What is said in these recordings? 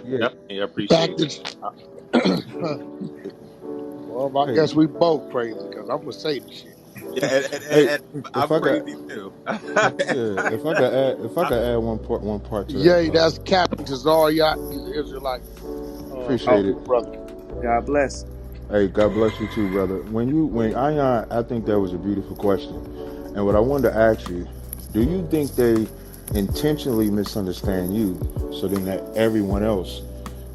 Yeah. Definitely Back appreciate it. to well, I Hey, guess we both crazy because I'm gonna say the shit. Yeah, hey, and if I'm I got, crazy too. yeah, if I I, could add one part to that, Yay, that's Captain Tazariot. He's an Israelite. appreciate Welcome, it. brother. God bless. Hey, God bless you too, brother. When I think that was a beautiful question, and what I wanted to ask you, do you think they intentionally misunderstand you, so then that everyone else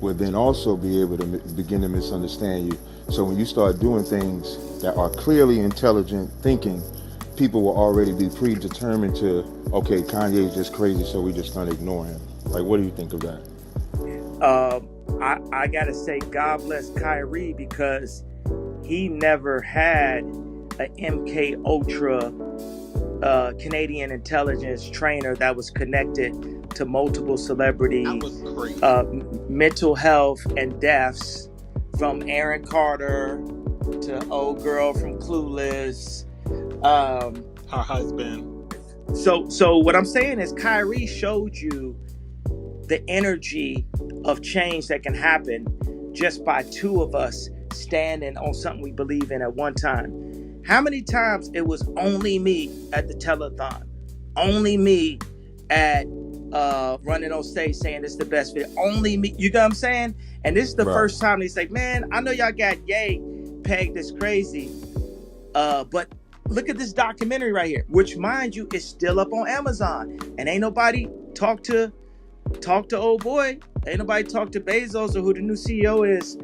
will then also be able to begin to misunderstand you? So when you start doing things that are clearly intelligent thinking, people will already be predetermined to, okay, Kanye's just crazy, so we just gonna ignore him. Like, what do you think of that? I gotta say, God bless Kyrie because he never had a MK Ultra Canadian intelligence trainer that was connected to multiple that celebrity was crazy. mental health and deaths, from Aaron Carter to old girl from Clueless. Um, Her husband. so what I'm saying is Kyrie showed you the energy of change that can happen just by two of us standing on something we believe in at one time. How many times it was only me at the telethon, only me at running on stage saying it's the best video, only me. You know what I'm saying? And this is the Right. first time they say, "Man, I know y'all got Ye pegged as crazy, but look at this documentary right here," which, mind you, is still up on Amazon, and ain't nobody talk to old boy. Ain't nobody talk to Bezos or who the new CEO is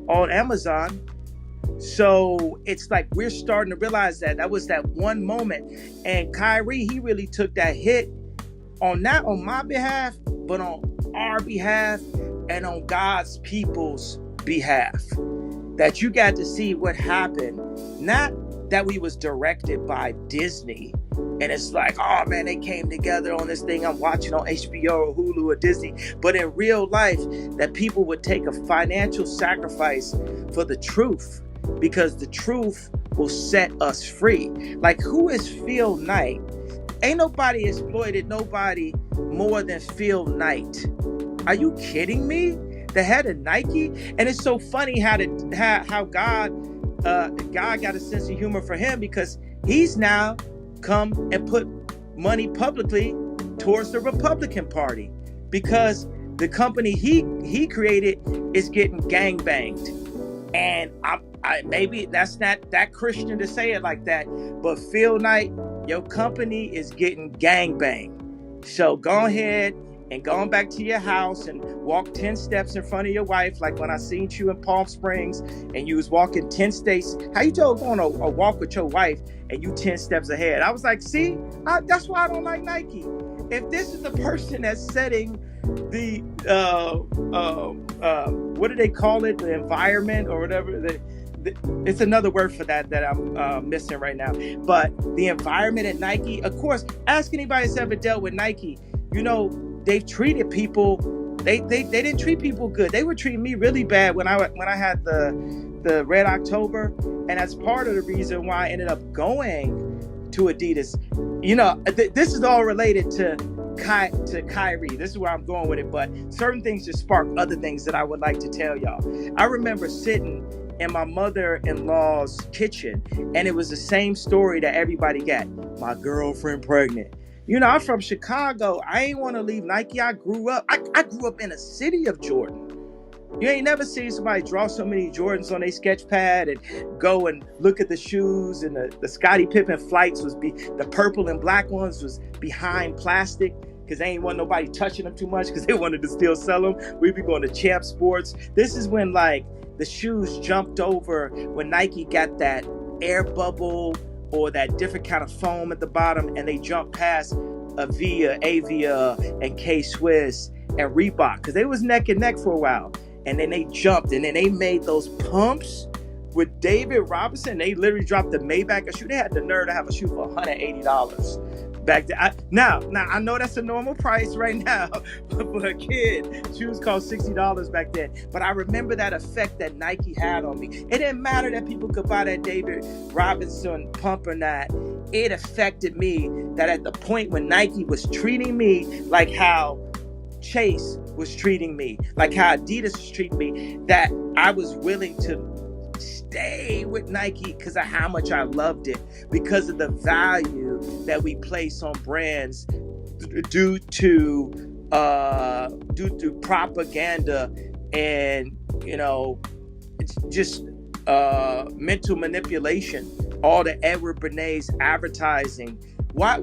on Amazon. So it's like we're starting to realize that was that one moment. And Kyrie, he really took that hit on not on my behalf, but on our behalf and on God's people's behalf. That you got to see what happened. Not that we was directed by Disney. And it's like, oh man, they came together on this thing I'm watching on HBO or Hulu or Disney. But in real life, that people would take a financial sacrifice for the truth, because the truth will set us free. Like, who is Phil Knight? Ain't nobody exploited nobody more than Phil Knight. Are you kidding me? The head of Nike? And it's so funny how God got a sense of humor for him, because he's now come and put money publicly towards the Republican Party, because the company he created is getting gang banged. And maybe that's not that Christian to say it like that, but Phil Knight, your company is getting gang banged. So go ahead and go on back to your house and walk 10 steps in front of your wife, like when I seen you in Palm Springs and you was walking 10 states. How you told going a walk with your wife and you 10 steps ahead? I was like, see, that's why I don't like Nike. If this is the person that's setting the what do they call it, the environment or whatever, it's another word for that I'm missing right now, but the environment at Nike, of course, ask anybody that's ever dealt with Nike. You know, they've treated people, they didn't treat people good. They were treating me really bad when I had the Red October, and that's part of the reason why I ended up going to Adidas. You know, this is all related to Kyrie. This is where I'm going with it, but certain things just spark other things that I would like to tell y'all. I remember sitting in my mother-in-law's kitchen, and it was the same story that everybody got. My girlfriend pregnant. You know, I'm from Chicago. I ain't want to leave Nike. I grew up in a city of Jordan. You ain't never seen somebody draw so many Jordans on a sketch pad and go and look at the shoes, and the Scottie Pippen flights the purple and black ones was behind plastic, because they ain't want nobody touching them too much, because they wanted to still sell them. We'd be going to Champ Sports. This is when like the shoes jumped over, when Nike got that air bubble or that different kind of foam at the bottom, and they jumped past Avia, and K-Swiss and Reebok, because they was neck and neck for a while. And then they jumped, and then they made those pumps with David Robinson. They literally dropped the Maybach shoe. They had the nerve to have a shoe for $180 back then. Now I know that's a normal price right now, but for a kid, shoes cost $60 back then. But I remember that effect that Nike had on me. It didn't matter that people could buy that David Robinson pump or not. It affected me that at the point when Nike was treating me like how Chase was treating me, like how Adidas was treating me, that I was willing to stay with Nike because of how much I loved it, because of the value that we place on brands due to propaganda and, you know, it's just mental manipulation. All the Edward Bernays advertising. Why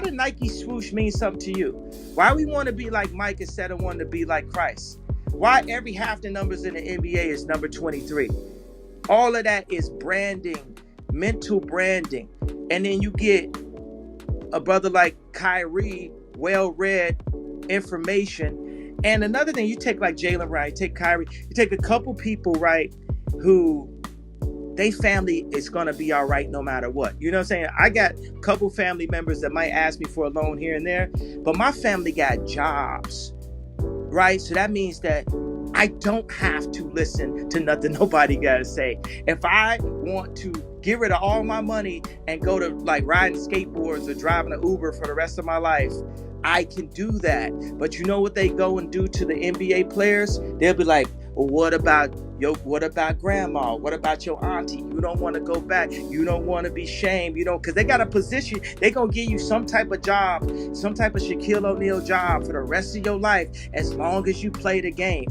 did Nike swoosh mean something to you? Why we want to be like Mike instead of wanting to be like Christ? Why every half the numbers in the NBA is number 23? All of that is branding, mental branding. And then you get a brother like Kyrie, well-read information. And another thing, you take like Jalen, right? You take Kyrie, you take a couple people, right, who they family is going to be all right no matter what. You know what I'm saying? I got a couple family members that might ask me for a loan here and there, but my family got jobs, right? So that means that I don't have to listen to nothing nobody got to say. If I want to get rid of all my money and go to like riding skateboards or driving an Uber for the rest of my life, I can do that. But you know what they go and do to the NBA players? They'll be like, well, what about grandma? What about your auntie? You don't want to go back. You don't want to be shamed. You don't, because they got a position. They going to give you some type of job, some type of Shaquille O'Neal job for the rest of your life, as long as you play the game.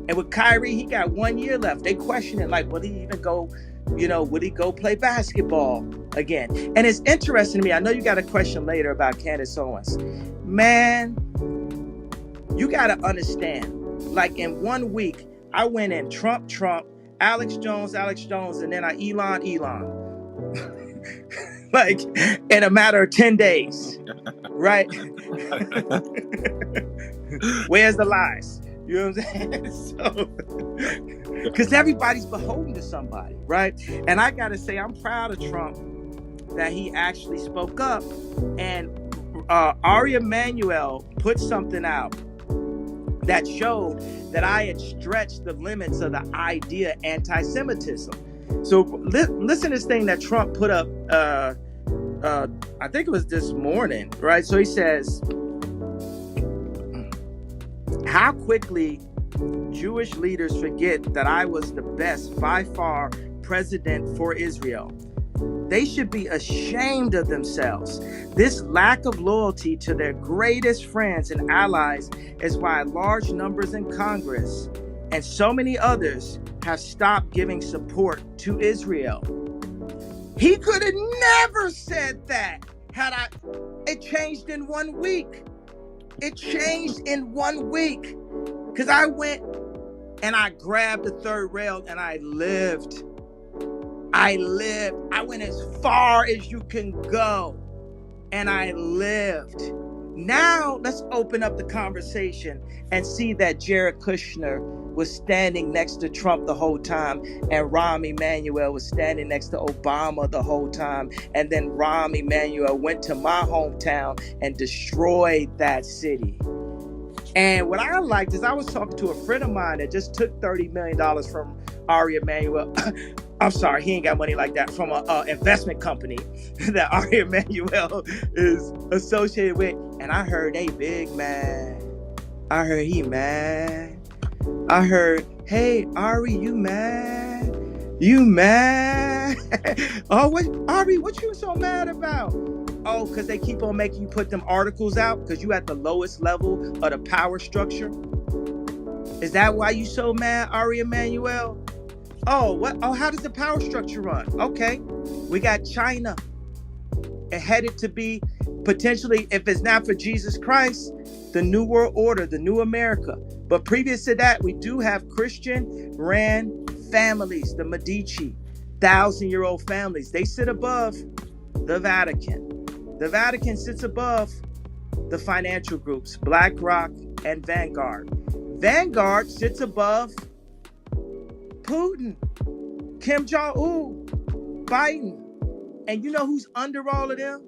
And with Kyrie, he got 1 year left. They question it like, will he even go, would he go play basketball again? And it's interesting to me. I know you got a question later about Candace Owens. Man, you got to understand, like in 1 week, I went in Trump, Alex Jones, and then I Elon. Like in a matter of 10 days, right? Where's the lies? You know what I'm saying? So, because everybody's beholden to somebody, right? And I got to say, I'm proud of Trump that he actually spoke up. And Ari Emanuel put something out that showed that I had stretched the limits of the idea anti-Semitism. So listen to this thing that Trump put up, I think it was this morning, right? So he says, how quickly Jewish leaders forget that I was the best, by far, president for Israel. They should be ashamed of themselves. This lack of loyalty to their greatest friends and allies is why large numbers in Congress and so many others have stopped giving support to Israel. He could have never said that it changed in 1 week. It changed in 1 week. Because I went and I grabbed the third rail and I lived. I went as far as you can go. And I lived. Now let's open up the conversation and see that Jared Kushner was standing next to Trump the whole time, and Rahm Emanuel was standing next to Obama the whole time, and then Rahm Emanuel went to my hometown and destroyed that city. And what I liked is I was talking to a friend of mine that just took $30 million from Ari Emanuel. I'm sorry, he ain't got money like that, from an investment company that Ari Emanuel is associated with. And I heard they big mad. I heard he mad. I heard, hey, Ari, you mad? You mad? Oh, Ari, what you so mad about? Oh, because they keep on making you put them articles out because you at the lowest level of the power structure? Is that why you so mad, Ari Emanuel? Oh, what? Oh, how does the power structure run? Okay, we got China headed to be potentially, if it's not for Jesus Christ, the New World Order, the New America. But previous to that, we do have Christian-ran families, the Medici, 1,000-year-old families. They sit above the Vatican. The Vatican sits above the financial groups, BlackRock and Vanguard. Vanguard sits above Putin, Kim Jong-un, Biden. And you know who's under all of them?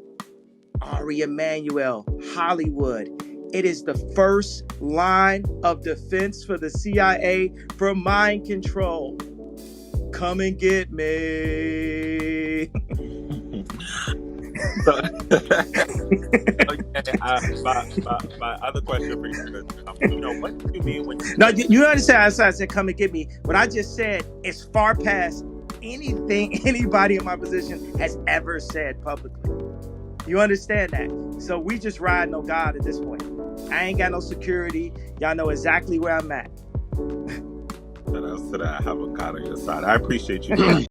Ari Emanuel, Hollywood. It is the first line of defense for the CIA for mind control. Come and get me. So, okay, my other question for you is, what do you mean when you No, say you understand? I said, come and get me. What I just said is far past anything anybody in my position has ever said publicly. You understand that? So we just riding on God at this point. I ain't got no security. Y'all know exactly where I'm at. that I have a God on your side? I appreciate you.